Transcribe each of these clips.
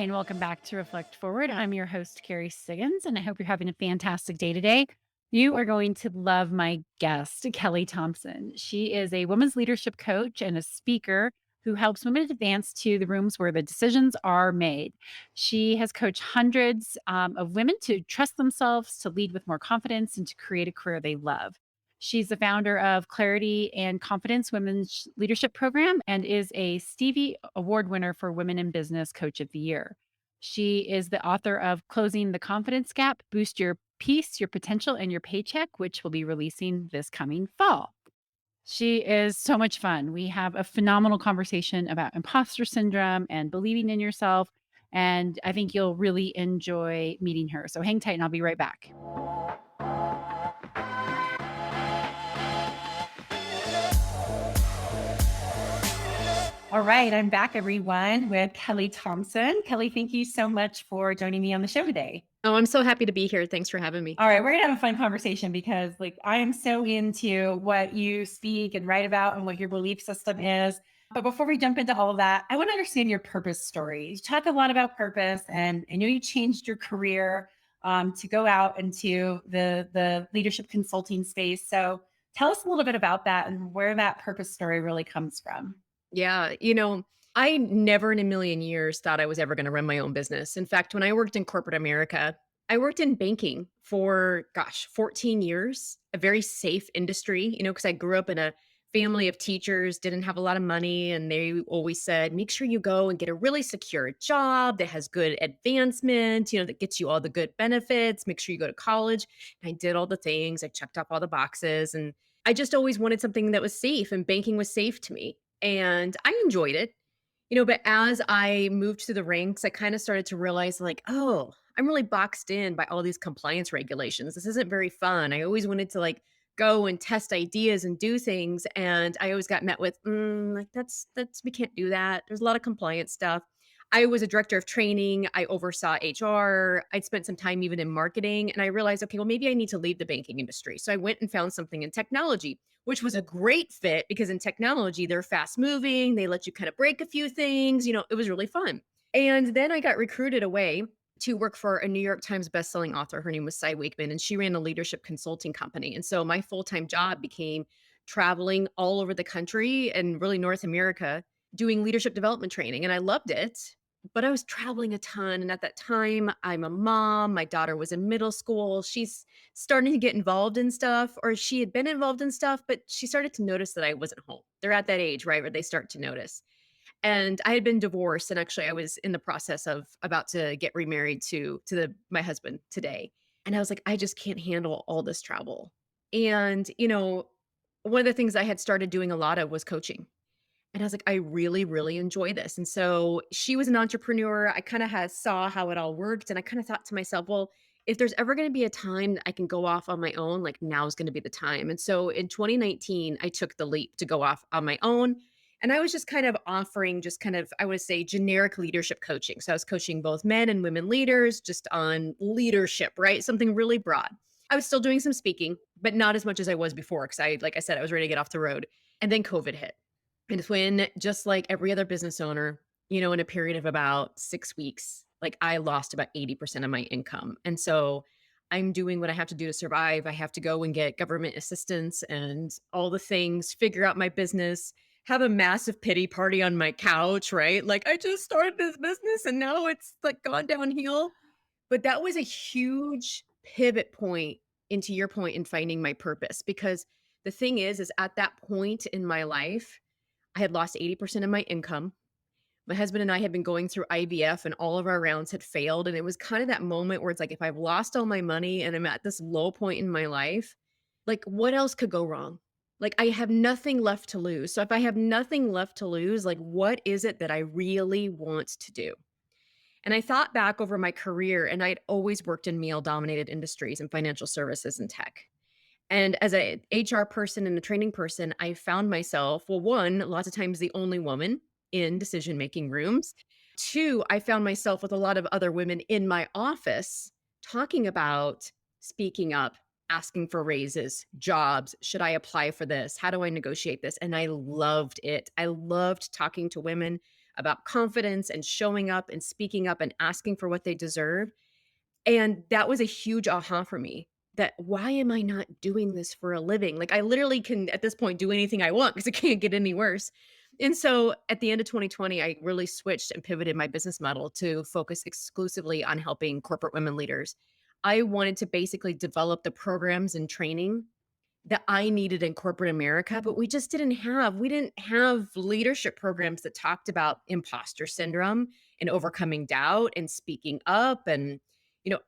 and welcome back to Reflect Forward. I'm your host, Carrie Siggins, and I hope you're having a fantastic day today. You are going to love my guest, Kelli Thompson. She is a women's leadership coach and a speaker who helps women advance to the rooms where the decisions are made. She has coached hundreds of women to trust themselves, to lead with more confidence, and to create a career they love. She's the founder of Clarity and Confidence Women's Leadership Program and is a Stevie Award winner for Women in Business Coach of the Year. She is the author of Closing the Confidence Gap, Boost Your Peace, Your Potential, and Your Paycheck, which will be releasing this coming fall. She is so much fun. We have a phenomenal conversation about imposter syndrome and believing in yourself. And I think you'll really enjoy meeting her. So hang tight and I'll be right back. All right, I'm back, everyone, with Kelli Thompson. Kelli, thank you so much for joining me on the show today. Oh, I'm so happy to be here. Thanks for having me. All right, we're gonna have a fun conversation because, I am so into what you speak and write about and what your belief system is. But before we jump into all of that, I want to understand your purpose story. You talk a lot about purpose, and I know you changed your career to go out into the leadership consulting space. So tell us a little bit about that and where that purpose story really comes from. Yeah, I never in a million years thought I was ever going to run my own business. In fact, when I worked in corporate America, I worked in banking for, 14 years, a very safe industry, because I grew up in a family of teachers, didn't have a lot of money. And they always said, make sure you go and get a really secure job that has good advancement, that gets you all the good benefits. Make sure you go to college. And I did all the things, I checked off all the boxes. And I just always wanted something that was safe, and banking was safe to me. And I enjoyed it, but as I moved through the ranks, I kind of started to realize, like, oh, I'm really boxed in by all these compliance regulations. This isn't very fun. I always wanted to go and test ideas and do things. And I always got met with, like, that's, we can't do that. There's a lot of compliance stuff. I was a director of training. I oversaw HR. I'd spent some time even in marketing. And I realized, okay, well, maybe I need to leave the banking industry. So I went and found something in technology, which was a great fit because in technology, they're fast moving. They let you kind of break a few things. It was really fun. And then I got recruited away to work for a New York Times bestselling author. Her name was Cy Wakeman, and she ran a leadership consulting company. And so my full-time job became traveling all over the country and really North America doing leadership development training. And I loved it, but I was traveling a ton. And at that time, I'm a mom. My daughter was in middle school. She's starting to get involved in stuff, or she had been involved in stuff, but she started to notice that I wasn't home. They're at that age, right, where they start to notice. And I had been divorced, and actually I was in the process of about to get remarried to my husband today. And I was like, I just can't handle all this travel. And, one of the things I had started doing a lot of was coaching. And I was like, I really, really enjoy this. And so she was an entrepreneur. I kind of had saw how it all worked. And I kind of thought to myself, well, if there's ever going to be a time that I can go off on my own, like now is going to be the time. And so in 2019, I took the leap to go off on my own. And I was just kind of offering just kind of, I would say, generic leadership coaching. So I was coaching both men and women leaders just on leadership, right? Something really broad. I was still doing some speaking, but not as much as I was before. Cause like I said, I was ready to get off the road. And then COVID hit. And it's when, just like every other business owner, in a period of about 6 weeks, like I lost about 80% of my income. And so I'm doing what I have to do to survive. I have to go and get government assistance and all the things, figure out my business, have a massive pity party on my couch, right? Like I just started this business and now it's like gone downhill. But that was a huge pivot point into your point in finding my purpose. Because the thing is at that point in my life, I had lost 80% of my income. My husband and I had been going through IVF and all of our rounds had failed. And it was kind of that moment where it's like, if I've lost all my money and I'm at this low point in my life, like what else could go wrong? Like I have nothing left to lose. So if I have nothing left to lose, like what is it that I really want to do? And I thought back over my career, and I'd always worked in male dominated industries and financial services and tech. And as a HR person and a training person, I found myself, well, one, lots of times the only woman in decision-making rooms. Two, I found myself with a lot of other women in my office talking about speaking up, asking for raises, jobs. Should I apply for this? How do I negotiate this? And I loved it. I loved talking to women about confidence and showing up and speaking up and asking for what they deserve. And that was a huge aha for me, that why am I not doing this for a living? Like, I literally can, at this point, do anything I want because it can't get any worse. And so at the end of 2020, I really switched and pivoted my business model to focus exclusively on helping corporate women leaders. I wanted to basically develop the programs and training that I needed in corporate America, but we didn't have leadership programs that talked about imposter syndrome and overcoming doubt and speaking up and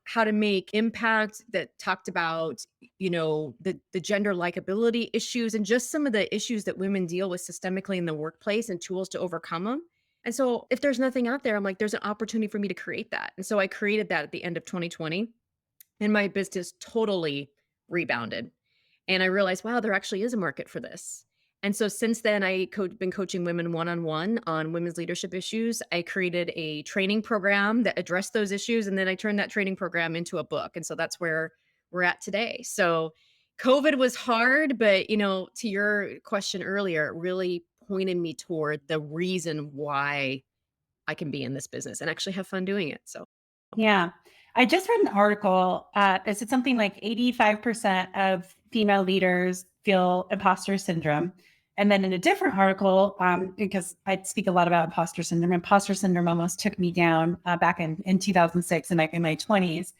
how to make impact, that talked about the gender likability issues and just some of the issues that women deal with systemically in the workplace and tools to overcome them. And so if there's nothing out there, I'm like, there's an opportunity for me to create that. And so I created that at the end of 2020, and my business totally rebounded. And I realized, wow, there actually is a market for this. And so since then, been coaching women one-on-one on women's leadership issues. I created a training program that addressed those issues, and then I turned that training program into a book. And so that's where we're at today. So COVID was hard, but to your question earlier, it really pointed me toward the reason why I can be in this business and actually have fun doing it. So Yeah. I just read an article that said something like 85% of female leaders feel imposter syndrome. And then in a different article, because I speak a lot about imposter syndrome almost took me down back in 2006 in my 20s.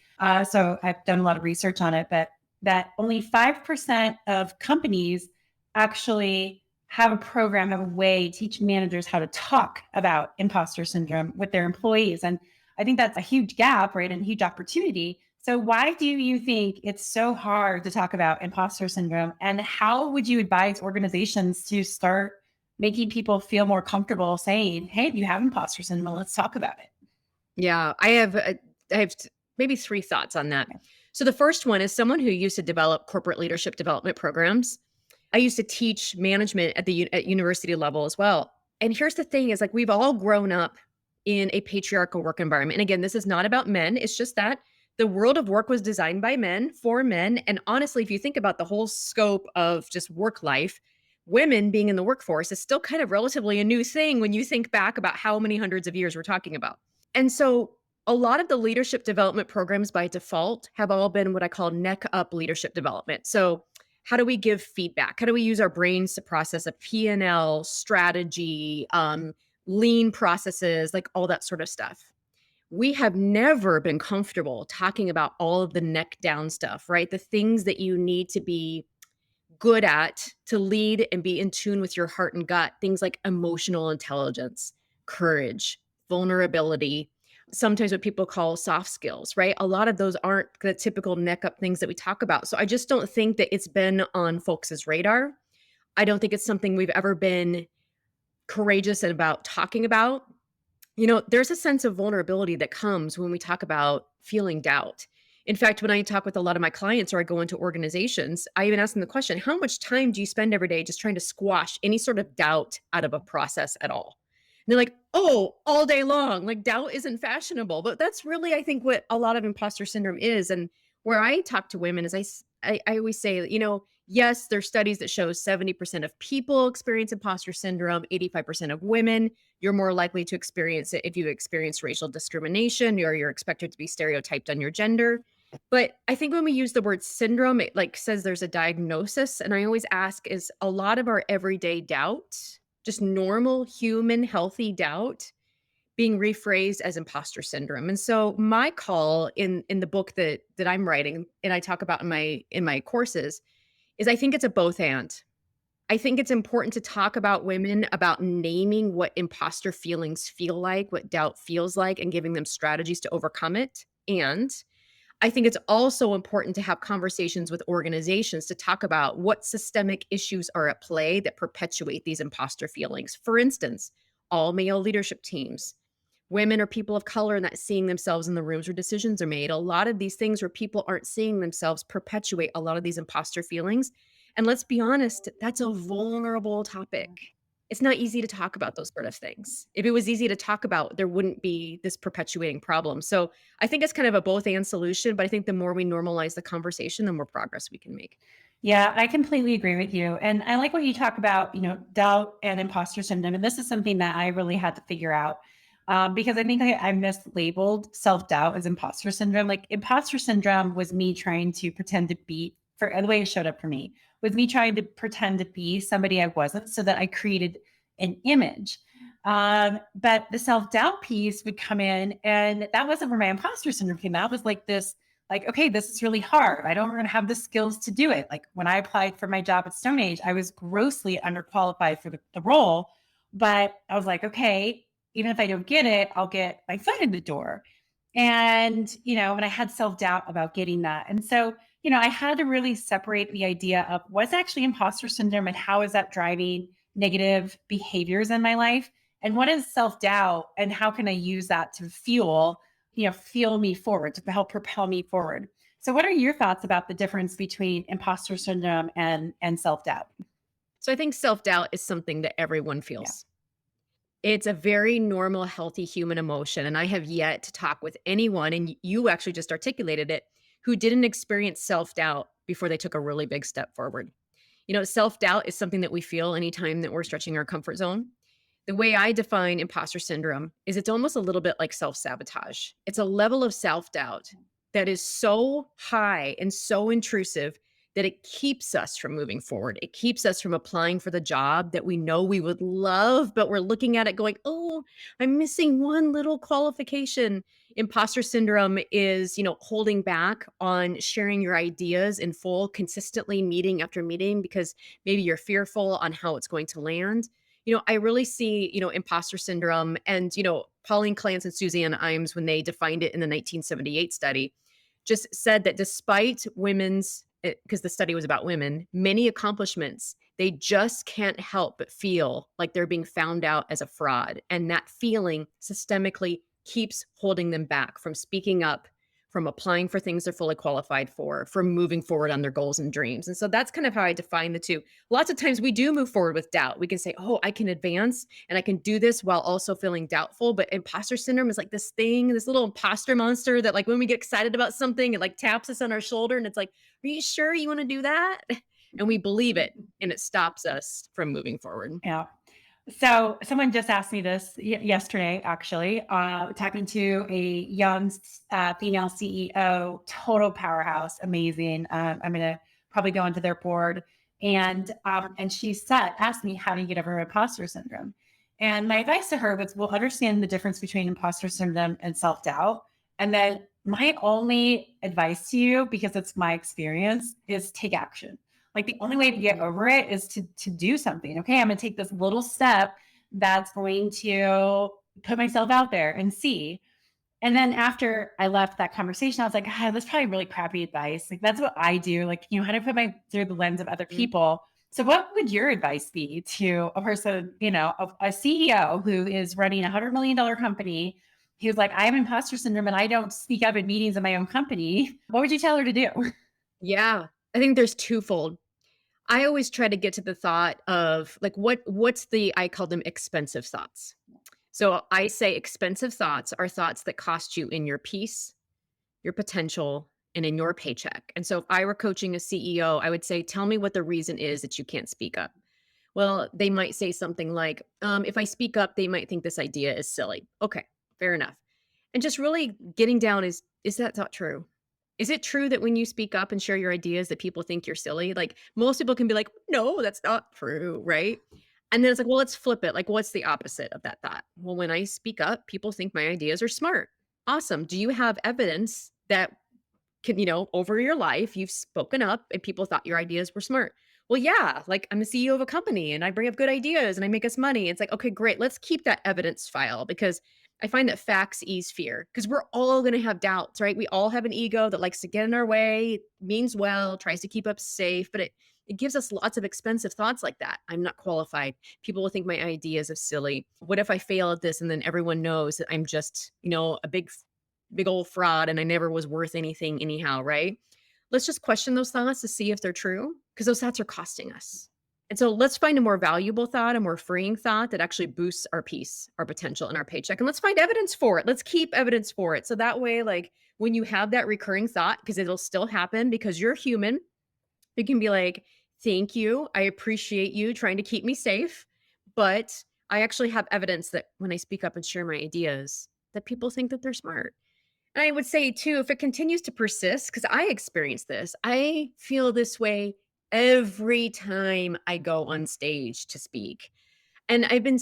So I've done a lot of research on it, but that only 5% of companies actually have a program, have a way to teach managers how to talk about imposter syndrome with their employees. And I think that's a huge gap, right? And a huge opportunity. So why do you think it's so hard to talk about imposter syndrome? And how would you advise organizations to start making people feel more comfortable saying, hey, you have imposter syndrome, let's talk about it? yeah, I have maybe three thoughts on that. So the first one is someone who used to develop corporate leadership development programs. I used to teach management at university level as well. And here's the thing is, like, we've all grown up in a patriarchal work environment. And again, this is not about men. It's just that the world of work was designed by men for men. And honestly, if you think about the whole scope of just work life, women being in the workforce is still kind of relatively a new thing when you think back about how many hundreds of years we're talking about. And so a lot of the leadership development programs by default have all been what I call neck up leadership development. So how do we give feedback? How do we use our brains to process a P&L strategy, lean processes, like all that sort of stuff? We have never been comfortable talking about all of the neck down stuff, right? The things that you need to be good at to lead and be in tune with your heart and gut, things like emotional intelligence, courage, vulnerability, sometimes what people call soft skills, right? A lot of those aren't the typical neck up things that we talk about. So I just don't think that it's been on folks' radar. I don't think it's something we've ever been courageous about talking about. There's a sense of vulnerability that comes when we talk about feeling doubt. In fact, when I talk with a lot of my clients or I go into organizations, I even ask them the question, how much time do you spend every day just trying to squash any sort of doubt out of a process at all? And they're like, oh, all day long. Like, doubt isn't fashionable. But that's really, I think, what a lot of imposter syndrome is. And where I talk to women is I always say, yes, there's studies that show 70% of people experience imposter syndrome, 85% of women. You're more likely to experience it if you experience racial discrimination or you're expected to be stereotyped on your gender. But I think when we use the word syndrome, it like says there's a diagnosis. And I always ask, is a lot of our everyday doubt, just normal human healthy doubt, being rephrased as imposter syndrome? And so my call in the book that I'm writing and I talk about in my courses is, I think it's a both and. I think it's important to talk about women about naming what imposter feelings feel like, what doubt feels like, and giving them strategies to overcome it. And I think it's also important to have conversations with organizations to talk about what systemic issues are at play that perpetuate these imposter feelings. For instance, all male leadership teams, women or people of color not seeing themselves in the rooms where decisions are made. A lot of these things where people aren't seeing themselves perpetuate a lot of these imposter feelings. And let's be honest, that's a vulnerable topic. It's not easy to talk about those sort of things. If it was easy to talk about, there wouldn't be this perpetuating problem. So I think it's kind of a both and solution, but I think the more we normalize the conversation, the more progress we can make. Yeah, I completely agree with you. And I like what you talk about, doubt and imposter syndrome. And this is something that I really had to figure out because I think I mislabeled self doubt as imposter syndrome. Like, imposter syndrome was me trying to pretend to be, for the way it showed up for me, was me trying to pretend to be somebody I wasn't so that I created an image. But the self doubt piece would come in, and that wasn't where my imposter syndrome came out. It was like this, like, okay, this is really hard. I don't really have the skills to do it. Like, when I applied for my job at Stone Age, I was grossly underqualified for the role. But I was like, okay, even if I don't get it, I'll get my foot in the door. And I had self doubt about getting that. And so, I had to really separate the idea of what's actually imposter syndrome and how is that driving negative behaviors in my life, and what is self doubt and how can I use that to fuel me forward, to help propel me forward. So what are your thoughts about the difference between imposter syndrome and self-doubt? So I think self-doubt is something that everyone Yeah. feels. It's a very normal, healthy human emotion, and I have yet to talk with anyone, and you actually just articulated it, who didn't experience self-doubt before they took a really big step forward. Self-doubt is something that we feel anytime that we're stretching our comfort zone. The way I define imposter syndrome is it's almost a little bit like self-sabotage. It's a level of self-doubt that is so high and so intrusive that it keeps us from moving forward. It keeps us from applying for the job that we know we would love, but we're looking at it going, "Oh, I'm missing one little qualification." Imposter syndrome is, holding back on sharing your ideas in full, consistently meeting after meeting because maybe you're fearful on how it's going to land. I really see, imposter syndrome and, Pauline Clance and Suzanne Imes, when they defined it in the 1978 study, just said that despite women's, because the study was about women, many accomplishments, they just can't help but feel like they're being found out as a fraud. And that feeling systemically keeps holding them back from speaking up, from applying for things they're fully qualified for, from moving forward on their goals and dreams. And so that's kind of how I define the two. Lots of times we do move forward with doubt. We can say, "Oh, I can advance and I can do this while also feeling doubtful." But imposter syndrome is like this thing, this little imposter monster that, like, when we get excited about something, it like taps us on our shoulder and it's like, "Are you sure you want to do that?" And we believe it, and it stops us from moving forward. Yeah. So someone just asked me this yesterday, actually, talking to a young female CEO, total powerhouse, amazing. I'm going to probably go into their board, and she asked me, how do you get over imposter syndrome? And my advice to her was, we'll understand the difference between imposter syndrome and self doubt, and then my only advice to you, because it's my experience, is take action. Like, the only way to get Mhm. over it is to do something. Okay, I'm going to take this little step that's going to put myself out there and see. And then after I left that conversation, I was like, that's probably really crappy advice. Like, that's what I do. Like, how to put my through the lens of other Mhm. people. So what would your advice be to a person, a CEO who is running $100 million company? He was like, I have imposter syndrome and I don't speak up in meetings in my own company. What would you tell her to do? Yeah, I think there's twofold. I always try to get to the thought of like what's the I call them expensive thoughts. So I say expensive thoughts are thoughts that cost you in your peace, your potential, and in your paycheck. And so if I were coaching a CEO, I would say, tell me what the reason is that you can't speak up. Well, they might say something like, if I speak up, they might think this idea is silly. Okay, fair enough. And just really getting down is that not true? Is it true that when you speak up and share your ideas that people think you're silly? Like, most people can be like, "No, that's not true," right? And then it's like, "Well, let's flip it. Like, what's the opposite of that thought?" "Well, when I speak up, people think my ideas are smart." Awesome. Do you have evidence that can, over your life, you've spoken up and people thought your ideas were smart? "Well, yeah, like I'm the CEO of a company and I bring up good ideas and I make us money." It's like, "Okay, great. Let's keep that evidence file because I find that facts ease fear because we're all going to have doubts, right? We all have an ego that likes to get in our way, means well, tries to keep us safe, but it gives us lots of expensive thoughts like that. I'm not qualified. People will think my ideas are silly. What if I fail at this and then everyone knows that I'm just, a big old fraud and I never was worth anything anyhow, right?" Let's just question those thoughts to see if they're true because those thoughts are costing us. And so let's find a more valuable thought, a more freeing thought that actually boosts our peace, our potential, and our paycheck. And let's find evidence for it. Let's keep evidence for it. So that way, like when you have that recurring thought, because it'll still happen because you're human, It can be like, "Thank you. I appreciate you trying to keep me safe, but I actually have evidence that when I speak up and share my ideas, that people think that they're smart." And I would say too, if it continues to persist, because I experience this, I feel this way every time I go on stage to speak. And I've been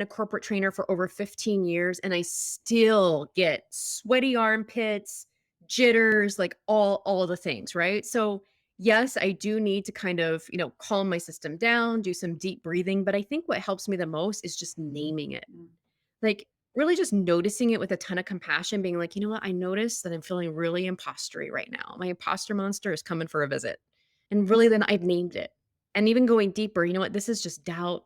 a corporate trainer for over 15 years, and I still get sweaty armpits, jitters, like all the things, right? So, yes, I do need to kind of, calm my system down, do some deep breathing, but I think what helps me the most is just naming it. Like, really just noticing it with a ton of compassion, being like, "You know what? I noticed that I'm feeling really impostery right now. My imposter monster is coming for a visit." And really then I've named it. And even going deeper, you know what? This is just doubt,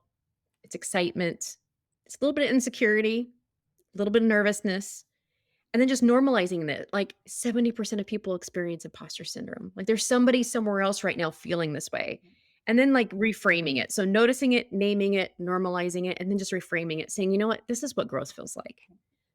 it's excitement, it's a little bit of insecurity, a little bit of nervousness, and then just normalizing that, like, 70% of people experience imposter syndrome. Like, there's somebody somewhere else right now feeling this way. And then, like, reframing it. So noticing it, naming it, normalizing it, and then just reframing it, saying, "You know what? This is what growth feels like."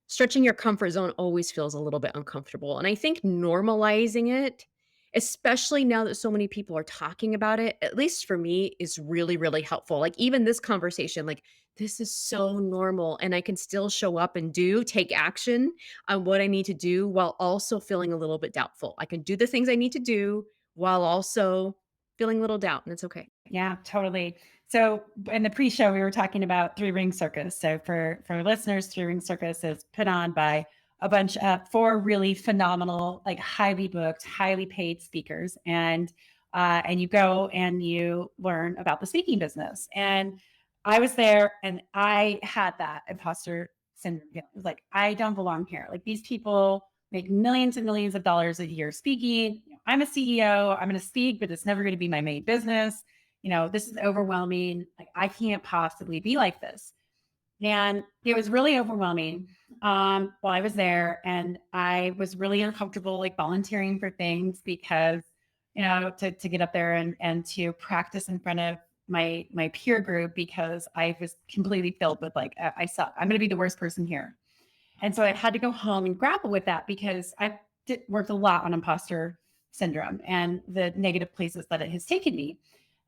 Stretching your comfort zone always feels a little bit uncomfortable, and I think normalizing it, especially now that so many people are talking about it, at least for me, is really, really helpful. Like, even this conversation, like, this is so normal, and I can still show up and take action on what I need to do while also feeling a little bit doubtful. I can do the things I need to do while also feeling a little doubt, and it's okay. Yeah, totally. So in the pre-show, we were talking about Three Ring Circus. So for listeners, Three Ring Circus is put on by a bunch of four really phenomenal, like highly booked, highly paid speakers, and you go and you learn about the speaking business. And I was there, and I had that imposter syndrome. It was like I don't belong here. Like these people make millions and millions of dollars a year speaking. I'm a CEO. I'm going to speak, but it's never going to be my main business. This is overwhelming. Like, I can't possibly be like this. And it was really overwhelming while I was there. And I was really uncomfortable, like volunteering for things because, to get up there and to practice in front of my peer group because I was completely filled with like, I suck. I'm going to be the worst person here. And so I had to go home and grapple with that because I worked a lot on imposter syndrome and the negative places that it has taken me.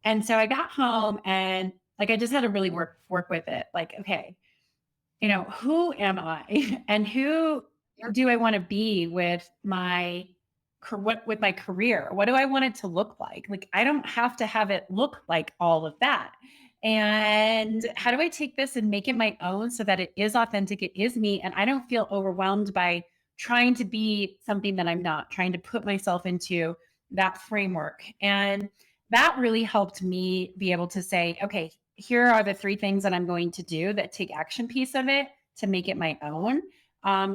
And so I got home and like I just had to really work with it. Like, okay, who am I and who do I want to be with with my career? What do I want it to look like? Like I don't have to have it look like all of that. And how do I take this and make it my own so that it is authentic, it is me, and I don't feel overwhelmed by trying to be something that I'm not, trying to put myself into that framework. And that really helped me be able to say, okay, here are the three things that I'm going to do that take action piece of it to make it my own,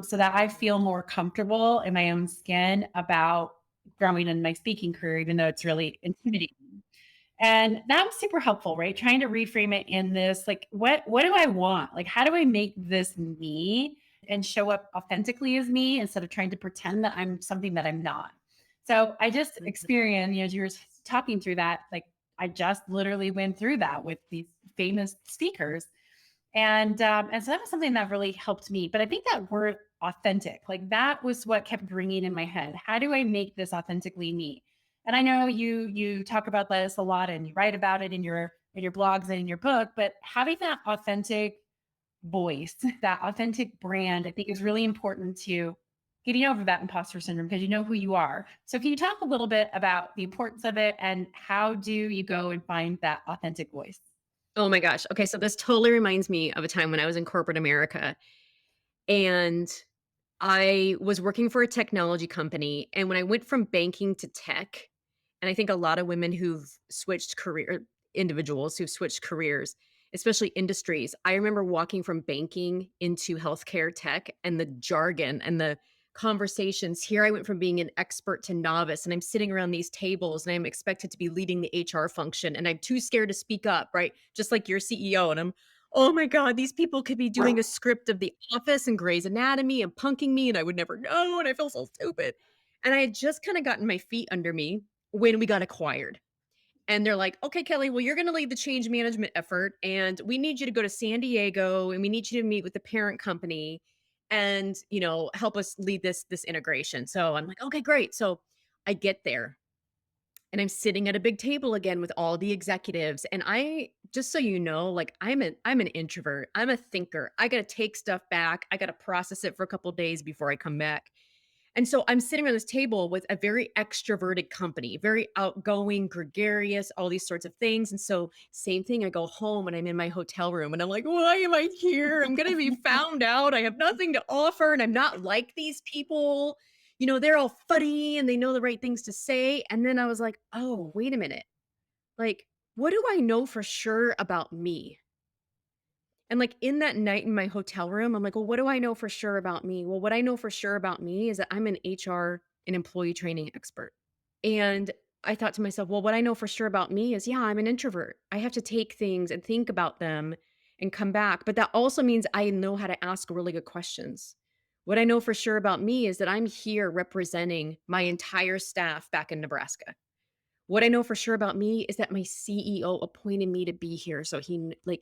so that I feel more comfortable in my own skin about growing in my speaking career, even though it's really intimidating. And that was super helpful, right? Trying to reframe it in this, like, what do I want? Like, how do I make this me and show up authentically as me instead of trying to pretend that I'm something that I'm not? So I just experienced, as you were talking through that, like I just literally went through that with these famous speakers. And so that was something that really helped me. But I think that word authentic, like that was what kept ringing in my head. How do I make this authentically me? And I know you talk about this a lot and you write about it in your blogs and in your book, but having that authentic voice, that authentic brand, I think is really important to getting over that imposter syndrome because you know who you are. So can you talk a little bit about the importance of it and how do you go and find that authentic voice? Oh my gosh. Okay, so this totally reminds me of a time when I was in corporate America, and I was working for a technology company, and when I went from banking to tech, and I think a lot of women who've switched individuals who've switched careers, especially industries, I remember walking from banking into healthcare tech and the jargon and the conversations. Here I went from being an expert to novice, and I'm sitting around these tables and I'm expected to be leading the HR function, and I'm too scared to speak up, right? Just like your CEO. And I'm, oh my God, these people could be doing a script of The Office and Grey's Anatomy and punking me, and I would never know. And I feel so stupid. And I had just kind of gotten my feet under me when we got acquired. And they're like, okay, Kelly, well, you're going to lead the change management effort. And we need you to go to San Diego and we need you to meet with the parent company and, help us lead this integration. So I'm like, okay, great. So I get there and I'm sitting at a big table again with all the executives. And I, just so you know, like I'm an introvert. I'm a thinker. I got to take stuff back. I got to process it for a couple days before I come back. And so I'm sitting on this table with a very extroverted company, very outgoing, gregarious, all these sorts of things. And so, same thing, I go home and I'm in my hotel room and I'm like, why am I here? I'm going to be found out. I have nothing to offer and I'm not like these people. They're all funny and they know the right things to say. And then I was like, oh, wait a minute. Like, what do I know for sure about me? And, like, in that night in my hotel room, I'm like, "Well, what do I know for sure about me?" Well, what I know for sure about me is that I'm an HR and employee training expert. And I thought to myself, "Well, what I know for sure about me is, yeah, I'm an introvert. I have to take things and think about them and come back, but that also means I know how to ask really good questions." What I know for sure about me is that I'm here representing my entire staff back in Nebraska. What I know for sure about me is that my CEO appointed me to be here, so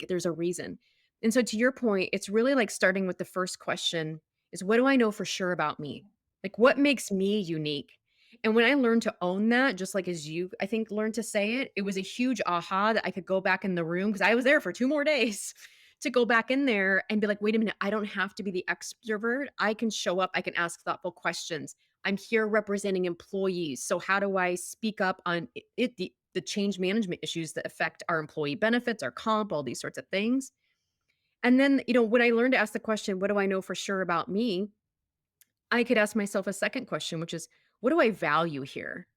there's a reason. And so to your point, it's really like starting with the first question is what do I know for sure about me? Like what makes me unique? And when I learned to own that, just like as you I think learned to say it, it was a huge aha that I could go back in the room because I was there for 2 more days to go back in there and be like, "Wait a minute, I don't have to be the extrovert. I can show up, I can ask thoughtful questions. I'm here representing employees. So how do I speak up on the change management issues that affect our employee benefits, our comp, all these sorts of things?" And then, when I learned to ask the question, what do I know for sure about me? I could ask myself a second question, which is, what do I value here?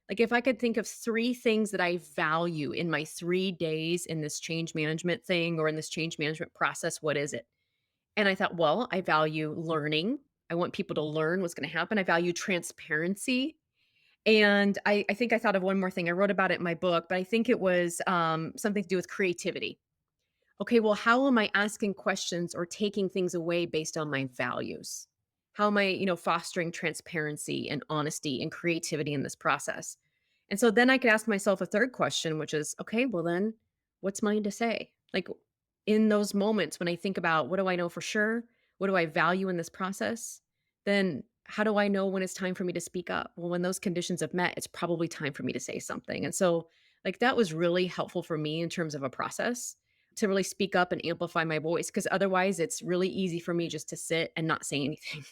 Like if I could think of 3 things that I value in my 3 days in this change management thing or in this change management process, what is it? And I thought, well, I value learning. I want people to learn what's going to happen. I value transparency. And I think I thought of one more thing. I wrote about it in my book, but I think it was something to do with creativity. Okay, well, how am I asking questions or taking things away based on my values? How am I, fostering transparency and honesty and creativity in this process? And so then I could ask myself a third question, which is, okay, well, then what's mine to say? Like in those moments when I think about what do I know for sure? What do I value in this process? Then how do I know when it's time for me to speak up? Well, when those conditions have met, it's probably time for me to say something. And so, like, that was really helpful for me in terms of a process to really speak up and amplify my voice because otherwise it's really easy for me just to sit and not say anything.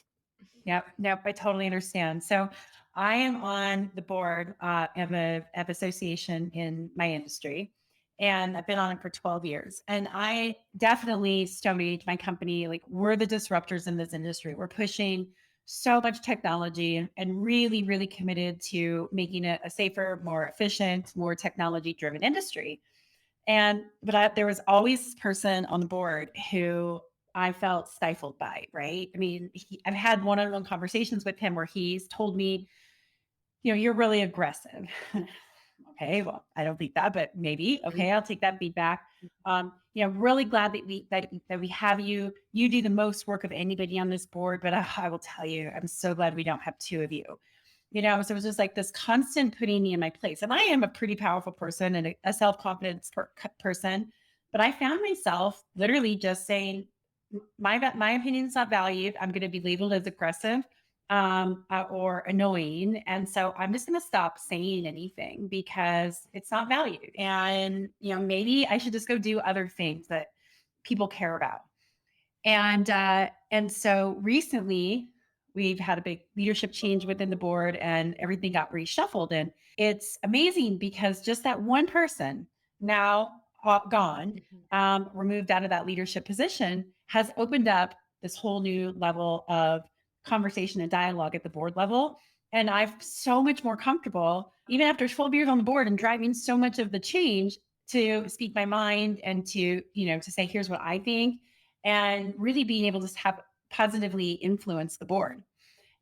Yep. Nope. I totally understand. So I am on the board of association in my industry, and I've been on it for 12 years. And I definitely studied my company. Like we're the disruptors in this industry. We're pushing so much technology and really, really committed to making it a safer, more efficient, more technology driven industry. There was always this person on the board who I felt stifled by, right? I mean, I've had one-on-one conversations with him where he's told me, you're really aggressive. Okay, well, I don't think that, but maybe. Mhm. Okay, I'll take that feedback. Really glad that we have you. You do the most work of anybody on this board, but I will tell you, I'm so glad we don't have two of you. So it was just like this constant putting me in my place. And I am a pretty powerful person and a self-confidence person, but I found myself literally just saying, my opinion is not valued. I'm going to be labeled as aggressive or annoying. And so I'm just going to stop saying anything because it's not valued. And, maybe I should just go do other things that people care about. And so recently we've had a big leadership change within the board and everything got reshuffled. And it's amazing because just that one person now gone, Mhm. removed out of that leadership position has opened up this whole new level of conversation and dialogue at the board level. And I'm so much more comfortable, even after 12 years on the board and driving so much of the change, to speak my mind and to say, here's what I think, and really being able to have positively influence the board.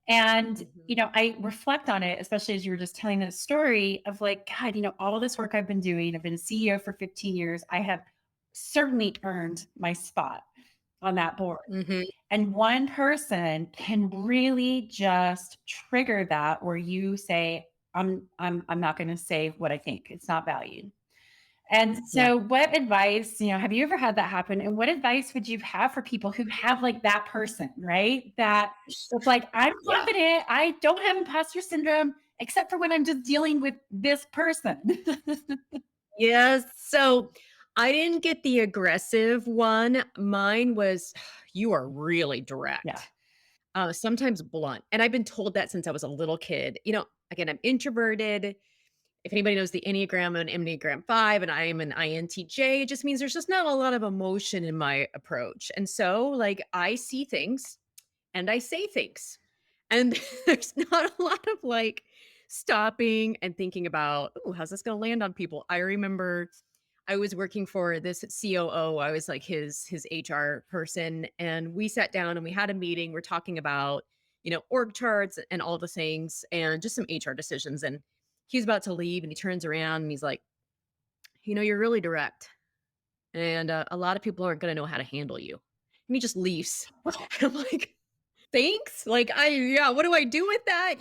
And, Mhm. I reflect on it, especially as you were just telling the story of like, God, all of this work I've been doing, I've been CEO for 15 years. I have certainly earned my spot on that board. Mhm. And one person can really just trigger that where you say, I'm not going to say what I think. It's not valued. And Yeah. so what advice, have you ever had that happen? And what advice would you have for people who have like that person, right? That it's like, I'm Yeah. confident, I don't have imposter syndrome, except for when I'm just dealing with this person. Yes. So I didn't get the aggressive one. Mine was, you are really Yeah. direct, sometimes blunt. And I've been told that since I was a little kid. Again, I'm introverted. If anybody knows the Enneagram, I'm an Enneagram 5 and I am an INTJ, it just means there's just not a lot of emotion in my approach. And so, like, I see things and I say things. And there's not a lot of like stopping and thinking about, oh, how's this going to land on people? I remember I was working for this COO. I was like his HR person, and we sat down and we had a meeting. We're talking about, org charts and all the things and just some HR decisions. And he's about to leave and he turns around and he's like, you're really direct. And a lot of people aren't going to know how to handle you. And he just leaves. I'm like, thanks. Like, yeah, what do I do with that?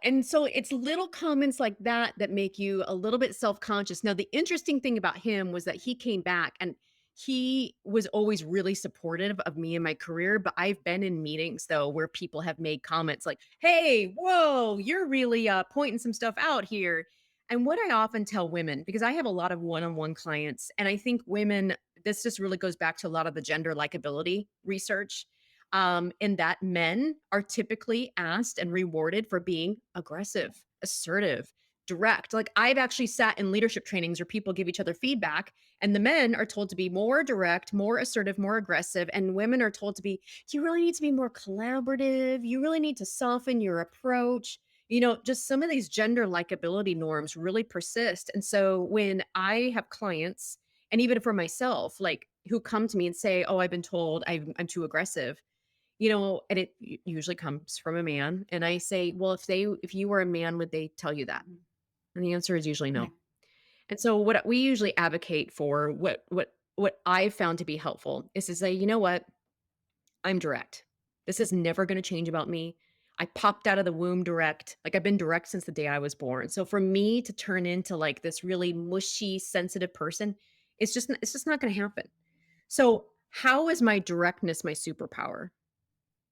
And so it's little comments like that that make you a little bit self conscious. Now, the interesting thing about him was that he came back and he was always really supportive of me and my career. But I've been in meetings, though, where people have made comments like, hey, whoa, you're really pointing some stuff out here. And what I often tell women, because I have a lot of one on one clients, and I think women, this just really goes back to a lot of the gender likability research, in that men are typically asked and rewarded for being aggressive, assertive, direct. Like, I've actually sat in leadership trainings where people give each other feedback, and the men are told to be more direct, more assertive, more aggressive, and women are told to be, you really need to be more collaborative. You really need to soften your approach. Just some of these gender likability norms really persist. And so when I have clients, and even for myself, like, who come to me and say, oh, I've been told I'm too aggressive, and it usually comes from a man. And I say, well, if you were a man, would they tell you that? And the answer is usually no. Right. And so what we usually advocate for, what I've found to be helpful is to say, you know what? I'm direct. This is never going to change about me. I popped out of the womb direct. Like, I've been direct since the day I was born. So for me to turn into like this really mushy, sensitive person, it's just not going to happen. So how is my directness my superpower?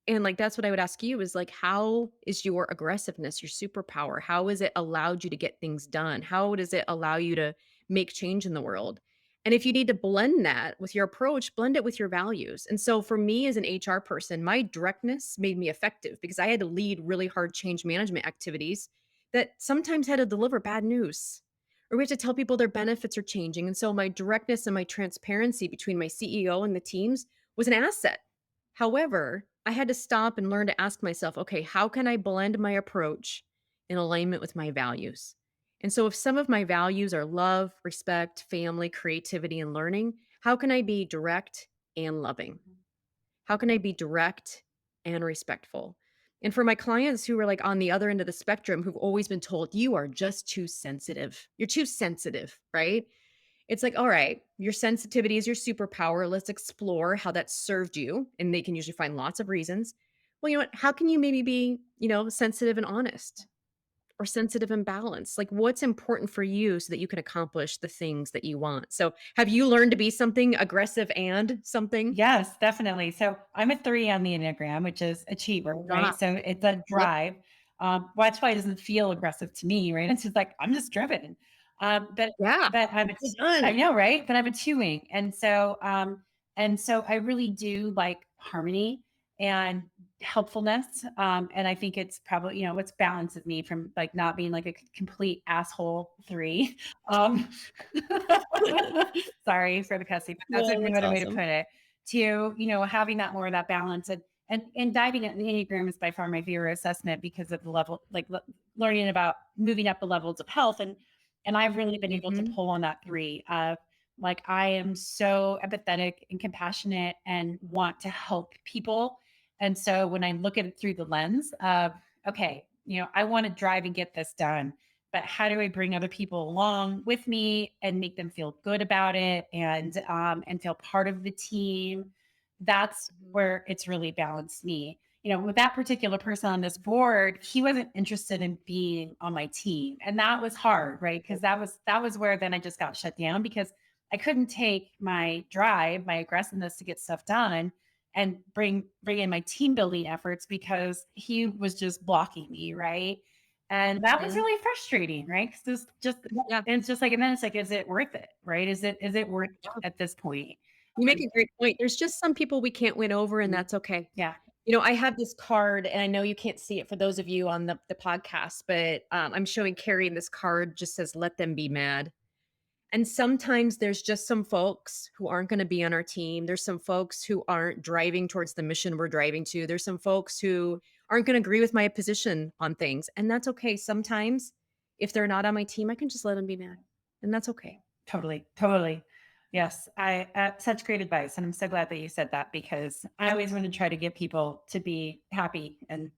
And, like, that's what I would ask you is, like, how is your aggressiveness your superpower? How has it allowed you to get things done? How does it allow you to make change in the world? And if you need to blend that with your approach, blend it with your values. And so for me as an HR person, my directness made me effective because I had to lead really hard change management activities that sometimes had to deliver bad news, or we have to tell people their benefits are changing. And so my directness and my transparency between my CEO and the teams was an asset. However, I had to stop and learn to ask myself, okay, how can I blend my approach in alignment with my values? And so, if some of my values are love, respect, family, creativity, and learning, how can I be direct and loving? How can I be direct and respectful? And for my clients who are like on the other end of the spectrum, who've always been told, you are just too sensitive. You're too sensitive, right? It's like, all right, your sensitivity is your superpower. Let's explore how that served you. And they can usually find lots of reasons. Well, you know what? How can you maybe be, sensitive and honest, or sensitive and balanced? Like, what's important for you so that you can accomplish the things that you want? So, have you learned to be something aggressive and something? Yes, definitely. So I'm a 3 on the Enneagram, which is achiever, right? Ah, So it's a yep. drive. Well, that's why it doesn't feel aggressive to me, right? It's just like I'm just driven. But Yeah. but Well done. I know, right? But I'm a 2 wing. And so I really do like harmony and helpfulness. And I think it's probably, what's balances me from like not being like a complete asshole 3. Um Sorry for the cussing, but that's a No, that's better way to awesome. put it. To, having that more of that balance and diving into the Enneagram is by far my favorite assessment because of the level, like learning about moving up the levels of health. And I've really been able to Hmm. pull on that 3 of like I am so empathetic and compassionate and want to help people. And so when I look at it through the lens of, okay, I want to drive and get this done, but how do I bring other people along with me and make them feel good about it and feel part of the team? That's where it's really balanced me. With that particular person on this board, he wasn't interested in being on my team, and that was hard, right? Because that was where then I just got shut down because I couldn't take my drive, my aggressiveness to get stuff done, and bring in my team building efforts because he was just blocking me, right? And that was Mhm. really frustrating, right? 'Cause this just Yeah. and it's just like and then it's like, is it worth it, right? Is it worth it Yeah. at this point? You make Um, a great point. There's just some people we can't win over, and mhm. that's okay. Yeah, I have this card, and I know you can't see it for those of you on the podcast, but, I'm showing Carrie, and this card just says, "Let them be mad." And sometimes there's just some folks who aren't gonna be on our team. There's some folks who aren't driving towards the mission we're driving to. There's some folks who aren't gonna agree with my position on things, and that's okay. Sometimes, if they're not on my team, I can just let them be mad, and that's okay. totally, totally. Yes, such great advice, and I'm so glad that you said that because I always want to try to get people to be happy and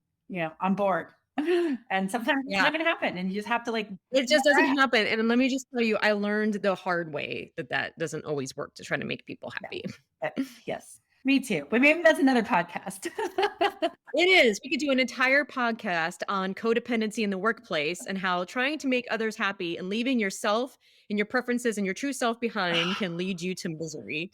on board. And sometimes it's Yeah. not going to happen, and you just have to like It just doesn't happen, and let me just tell you, I learned the hard way that that doesn't always work to try to make people yeah. happy. Yes, me too. But maybe that's another podcast. It is. We could do an entire podcast on codependency in the workplace and how trying to make others happy and leaving yourself and your preferences and your true self behind can lead you to misery.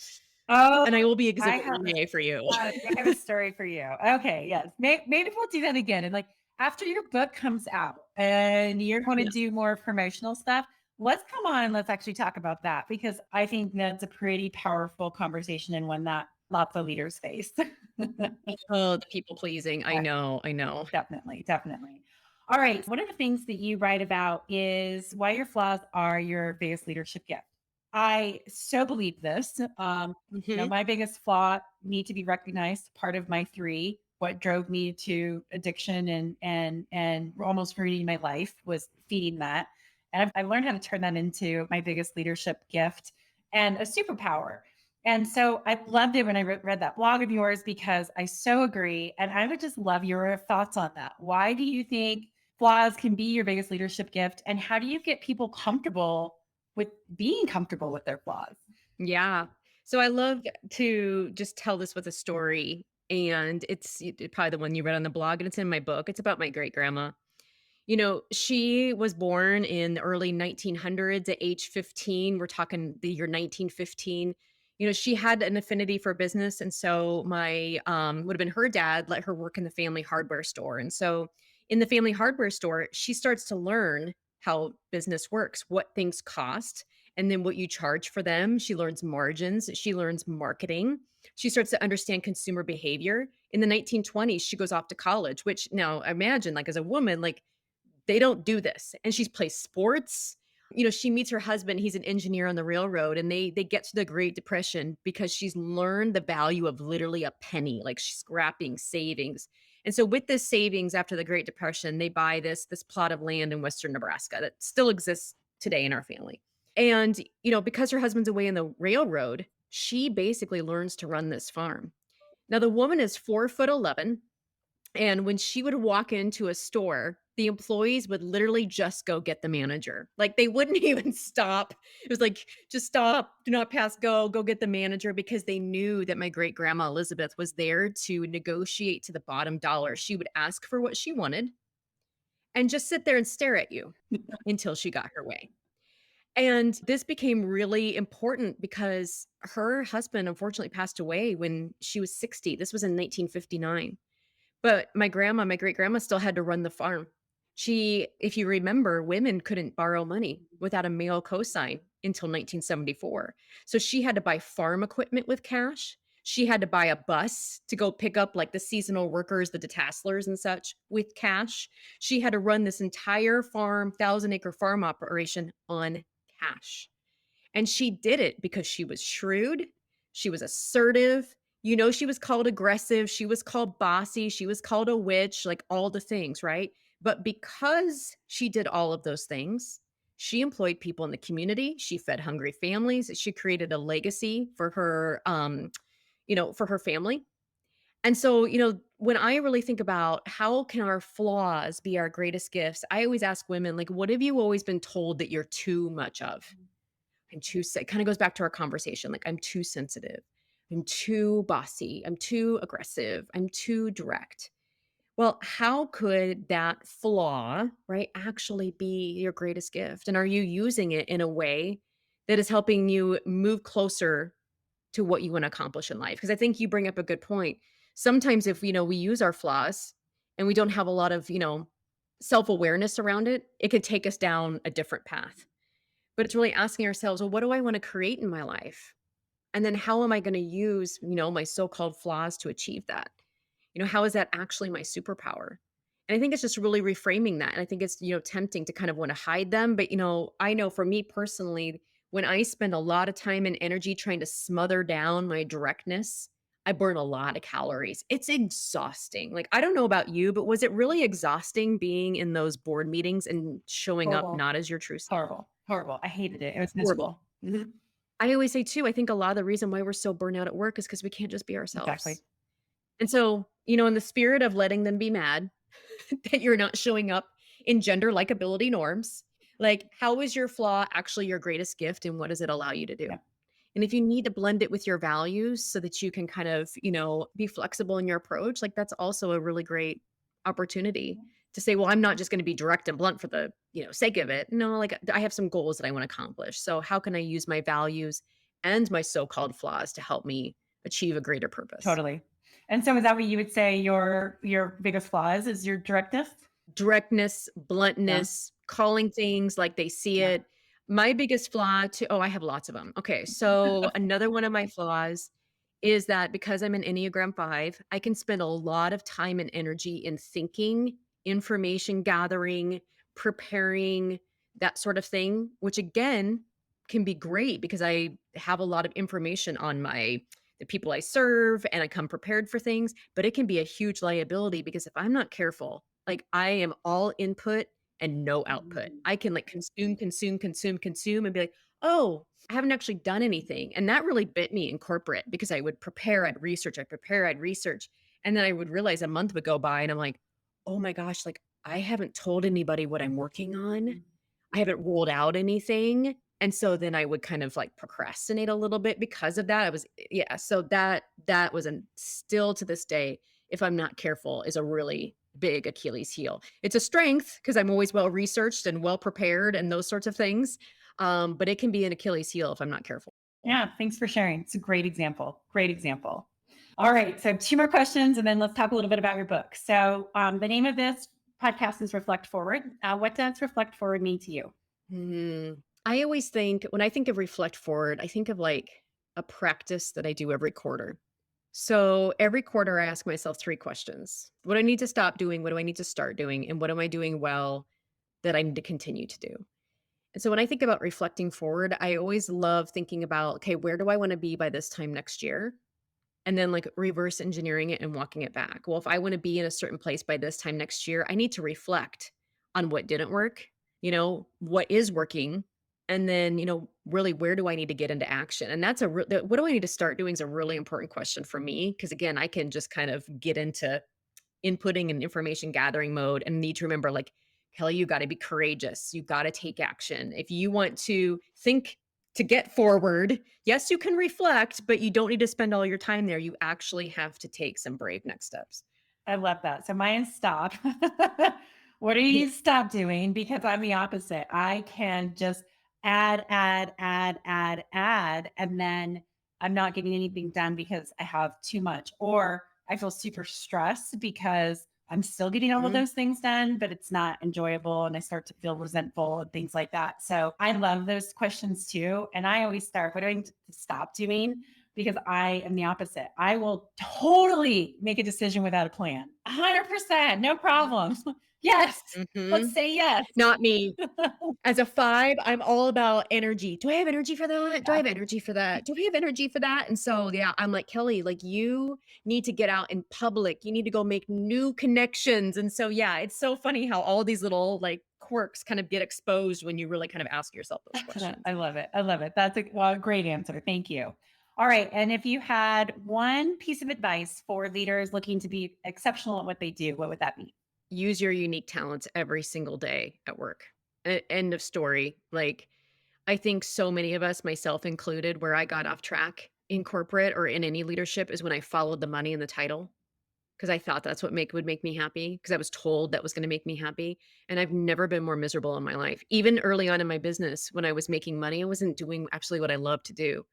Oh, And I will be I exhibit have A for you. I have a story for you. Okay, yes. Maybe we'll do that again. And like after your book comes out and you're going to Yes. do more promotional stuff, let's come on and let's actually talk about that because I think that's a pretty powerful conversation and one that lots of leaders face. Oh, the people pleasing. I Yeah, know. I know. definitely, definitely. All right. One of the things that you write about is why your flaws are your biggest leadership gift. I so believe this. Mhm. My biggest flaw need to be recognized. Part of my three, what drove me to addiction and almost ruining my life was feeding that. And I learned how to turn that into my biggest leadership gift and a superpower. And so I loved it when I read that blog of yours because I so agree. And I would just love your thoughts on that. Why do you think flaws can be your biggest leadership gift? And how do you get people comfortable with being comfortable with their flaws? Yeah. So I love to just tell this with a story. And probably the one you read on the blog, and it's in my book. It's about my great grandma. She was born in the early 1900s at age 15. We're talking the year 1915. She had an affinity for business. And so my would have been her dad let her work in the family hardware store. And so in the family hardware store, she starts to learn how business works, what things cost, and then what you charge for them. She learns margins, she learns marketing. She starts to understand consumer behavior. In the 1920s, she goes off to college, which now imagine, like as a woman, like they don't do this. And she's plays sports. She meets her husband, he's an engineer on the railroad, and they get to the Great Depression because she's learned the value of literally a penny, like she's scrapping savings. And so with this savings after the Great Depression, they buy this plot of land in western Nebraska that still exists today in our family. And because her husband's away in the railroad, she basically learns to run this farm. Now the woman is 4'11", and when she would walk into a store, the employees would literally just go get the manager. Like, they wouldn't even stop. It was like, "Just stop, do not pass go, go get the manager," because they knew that my great grandma Elizabeth was there to negotiate to the bottom dollar. She would ask for what she wanted and just sit there and stare at you until she got her way. And this became really important because her husband unfortunately passed away when she was 60. This was in 1959. But my great grandma still had to run the farm. If you remember, women couldn't borrow money without a male cosign until 1974. So she had to buy farm equipment with cash. She had to buy a bus to go pick up like the seasonal workers, the detasselers and such with cash. She had to run this entire farm, 1,000-acre farm operation on cash. And she did it because she was shrewd, she was assertive, she was called aggressive, she was called bossy, she was called a witch, like all the things, right? But because she did all of those things, she employed people in the community, she fed hungry families, she created a legacy for her family. And so, when I really think about how can our flaws be our greatest gifts, I always ask women, like, what have you always been told that you're too much of? It kind of goes back to our conversation. Like, I'm too sensitive. I'm too bossy. I'm too aggressive. I'm too direct. Well, how could that flaw, right, actually be your greatest gift? And are you using it in a way that is helping you move closer to what you want to accomplish in life? Because I think you bring up a good point. Sometimes if we use our flaws and we don't have a lot of, self-awareness around it, it could take us down a different path. But it's really asking ourselves, well, what do I want to create in my life? And then how am I going to use, my so-called flaws to achieve that? How is that actually my superpower? And I think it's just really reframing that. And I think it's, tempting to kind of want to hide them. But, I know for me personally, when I spend a lot of time and energy trying to smother down my directness, I burn a lot of calories. It's exhausting. Like, I don't know about you, but was it really exhausting being in those board meetings and showing up Horrible. not as your true self? Horrible. Horrible. I hated it. It was Horrible. miserable. Mhm. I always say too, I think a lot of the reason why we're so burnt out at work is because we can't just be Exactly. ourselves. And so, in the spirit of letting them be mad that you're not showing up in gender likability norms, like, how is your flaw actually your greatest gift and what does it allow you to do? Yeah. And if you need to blend it with your values so that you can kind of, be flexible in your approach, like, that's also a really great opportunity to say, well, I'm not just going to be direct and blunt for the, sake of it. No, like, I have some goals that I want to accomplish. So how can I use my values and my so-called flaws to help me achieve a greater purpose? Totally. And so is that what you would say your biggest flaw is your directness? Directness, Yeah. bluntness, calling things like they see Yeah. it. My biggest flaw to I have lots of them. Okay, so another one of my flaws is that because I'm an Enneagram 5, I can spend a lot of time and energy in thinking, information gathering, preparing, that sort of thing, which again can be great because I have a lot of information on the people I serve and I come prepared for things, but it can be a huge liability because if I'm not careful, like, I am all input and no output. Mm. I can, like, consume, consume, consume, consume, and be like, "Oh, I haven't actually done anything." And that really bit me in corporate because I would prepare, I'd research, I'd prepare, I'd research, and then I would realize a month would go by, and I'm like, "Oh my gosh, like, I haven't told anybody what I'm working on. I haven't rolled out anything." And so then I would kind of, like, procrastinate a little bit because of that. I was yeah, so that was an still to this day, if I'm not careful, is a really big Achilles heel. It's a strength because 'cause I'm always well researched and well prepared and those sorts of things, but it can be an Achilles heel if I'm not careful. Yeah, thanks for sharing. It's a great example. Great example. All right, so two more questions, and then let's talk a little bit about your book. So, the name of this podcast is Reflect Forward. What does Reflect Forward mean to you? I always think when I think of reflect forward, I think of, like, a practice that I do every quarter. So every quarter, I ask myself 3 questions. What do I need to stop doing? What do I need to start doing? And what am I doing well that I need to continue to do? And so when I think about reflecting forward, I always love thinking about, okay, where do I want to be by this time next year? And then like reverse engineering it and walking it back. Well, if I want to be in a certain place by this time next year, I need to reflect on what didn't work, what is working, and then, really where do I need to get into action? And that's what do I need to start doing is a really important question for me because again, I can just kind of get into inputting and information gathering mode and need to remember like, Kelly, you got to be courageous. You got to take action. If you want to think to get forward, yes, you can reflect, but you don't need to spend all your time there. You actually have to take some brave next steps. I love that. So mine is stop. What do you Yeah. need to stop doing? Because I'm the opposite. I can just add, add, add, add, add, and then I'm not getting anything done because I have too much, or I feel super stressed because I'm still getting all of Mhm. those things done, but it's not enjoyable. And I start to feel resentful and things like that. So I love those questions too. And I always start, what do I need to stop doing? Because I am the opposite. I will totally make a decision without a plan. 100%, no problem. Yes, let's Mhm. say yes. Not me. As a 5, I'm all about energy. Do I have energy for that? Do I Yeah. have energy for that? Do we have energy for that? And so, yeah, I'm like, Kelly, like you need to get out in public. You need to go make new connections. And so, yeah, it's so funny how all these little like quirks kind of get exposed when you really kind of ask yourself those questions. I love it. I love it. That's a great answer. Thank you. All right. And if you had one piece of advice for leaders looking to be exceptional at what they do, what would that be? Use your unique talents every single day at work. End of story. Like, I think so many of us, myself included, where I got off track in corporate or in any leadership is when I followed the money and the title. 'Cause I thought that's what make would make me happy. Because I was told that was gonna make me happy, and I've never been more miserable in my life. Even early on in my business, when I was making money, I wasn't doing actually what I love to do.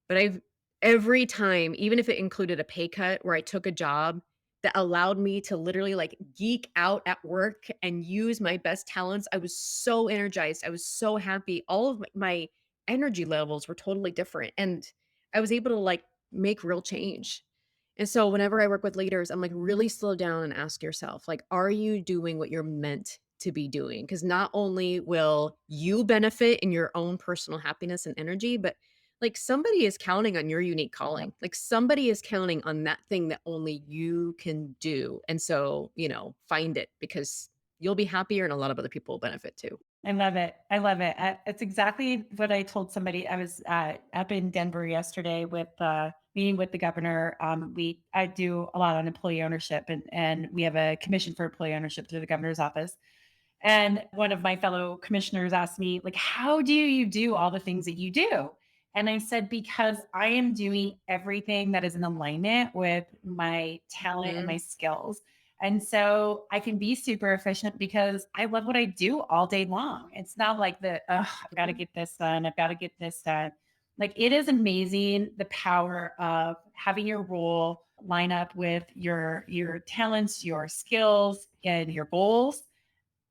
But I've every time, even if it included a pay cut where I took a job that allowed me to literally like geek out at work and use my best talents. I was so energized. I was so happy. All of my energy levels were totally different. And I was able to like make real change. And so whenever I work with leaders, I'm like, really slow down and ask yourself, like, are you doing what you're meant to be doing? Because not only will you benefit in your own personal happiness and energy, but like somebody is counting on your unique calling. Like somebody is counting on that thing that only you can do. And so, find it because you'll be happier and a lot of other people will benefit too. I love it. I love it. It's exactly what I told somebody. I was up in Denver yesterday with meeting with the governor. I do a lot on employee ownership, and we have a commission for employee ownership through the governor's office. And one of my fellow commissioners asked me, like, how do you do all the things that you do? And I said, because I am doing everything that is in alignment with my talent and Mhm, my skills. And so I can be super efficient because I love what I do all day long. It's not like I've got to mhm, get this done. I've got to get this done. Like it is amazing the power of having your role line up with your talents, your skills, and your goals.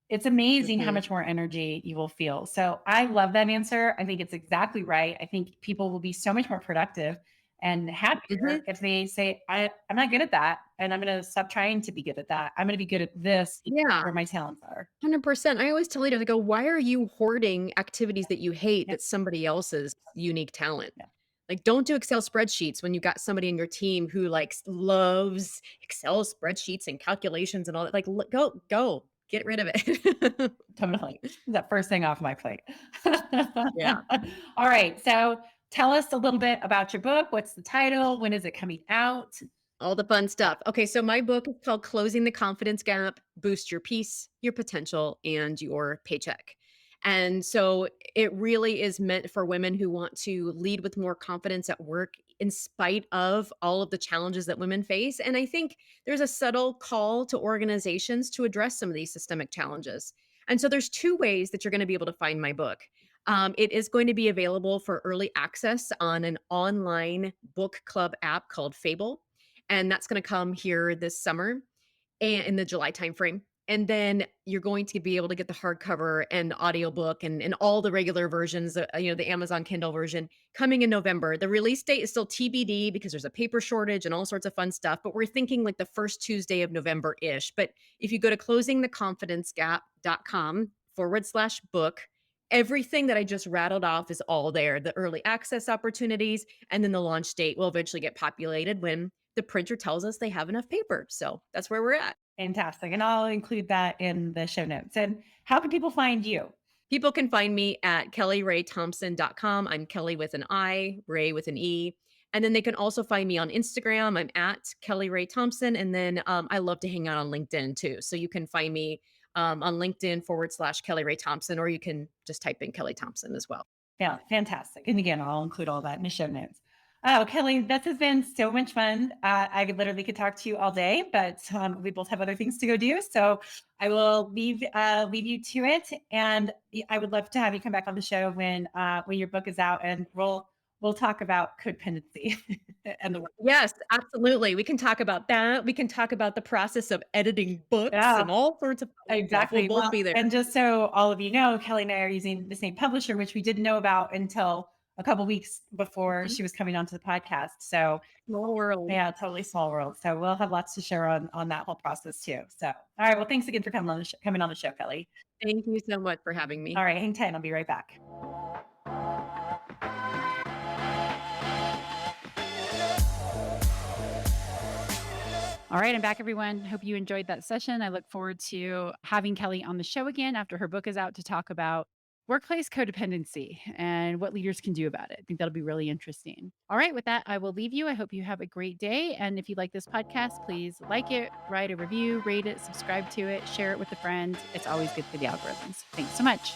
It's amazing how mhm, much more energy you will feel. So I love that answer. I think it's exactly right. I think people will be so much more productive and happier mhm. if they say, I'm not good at that. And I'm going to stop trying to be good at that. I'm going to be good at this Yeah. where my talents are. 100%. I always tell leaders, I go, why are you hoarding activities that you hate Yeah. that's somebody else's unique talent? Yeah. Like, don't do Excel spreadsheets when you got somebody in your team who like loves Excel spreadsheets and calculations and all that. Like, go, get rid of it. Totally. That first thing off my plate. Yeah. All right. So tell us a little bit about your book. What's the title? When is it coming out? All the fun Yeah. stuff. Okay, so my book is called Closing the Confidence Gap, Boost Your Peace, Your Potential, and Your Paycheck. And so it really is meant for women who want to lead with more confidence at work in spite of all of the challenges that women face. And I think there's a subtle call to organizations to address some of these systemic challenges. And so there's two ways that you're going to be able to find my book. It is going to be available for early access on an online book club app called Fable, and that's gonna come here this summer and in the July timeframe. And then you're going to be able to get the hardcover and audiobook and all the regular versions, the Amazon Kindle version coming in November. The release date is still TBD because there's a paper shortage and all sorts of fun stuff, but we're thinking like the first Tuesday of November-ish. But if you go to closingtheconfidencegap.com/book, everything that I just rattled off is all there. The early access opportunities, and then the launch date will eventually get populated when the printer tells us they have enough paper. So that's where we're at. Fantastic. And I'll include that in the show notes. And how can people find you? People can find me at kellyraythompson.com. I'm Kelly with an I, Ray with an E. And then they can also find me on Instagram. I'm at Kelly Ray Thompson. And then I love to hang out on LinkedIn too. So you can find me on LinkedIn/Kelly Ray Thompson, or you can just type in Kelly Thompson as well. Yeah, fantastic. And again, I'll include all that in the show notes. Oh, Kelly, this has been so much fun. I literally could talk to you all day, but we both have other things to go do. So I will leave you to it, and I would love to have you come back on the show when your book is out, and we'll talk about codependency and the Yes, absolutely. We can talk about that. We can talk about the process of editing books yeah. and all sorts of fun stuff. We'll Exactly. both Well, be there. and just so all of you know, Kelly and I are using the same publisher, which we didn't know about until a couple weeks before Mhm. she was coming onto the podcast. So Small world. yeah, totally small world. So we'll have lots to share on that whole process too. So all right. Well, thanks again for coming on the show, Kelly. Thank you so much for having All me. right, hang tight. I'll be right back. All right, I'm back, everyone. Hope you enjoyed that session. I look forward to having Kelly on the show again after her book is out to talk about workplace codependency and what leaders can do about it. I think that'll be really interesting. All right, with that, I will leave you. I hope you have a great day. And if you like this podcast, please like it, write a review, rate it, subscribe to it, share it with a friend. It's always good for the algorithms. Thanks so much.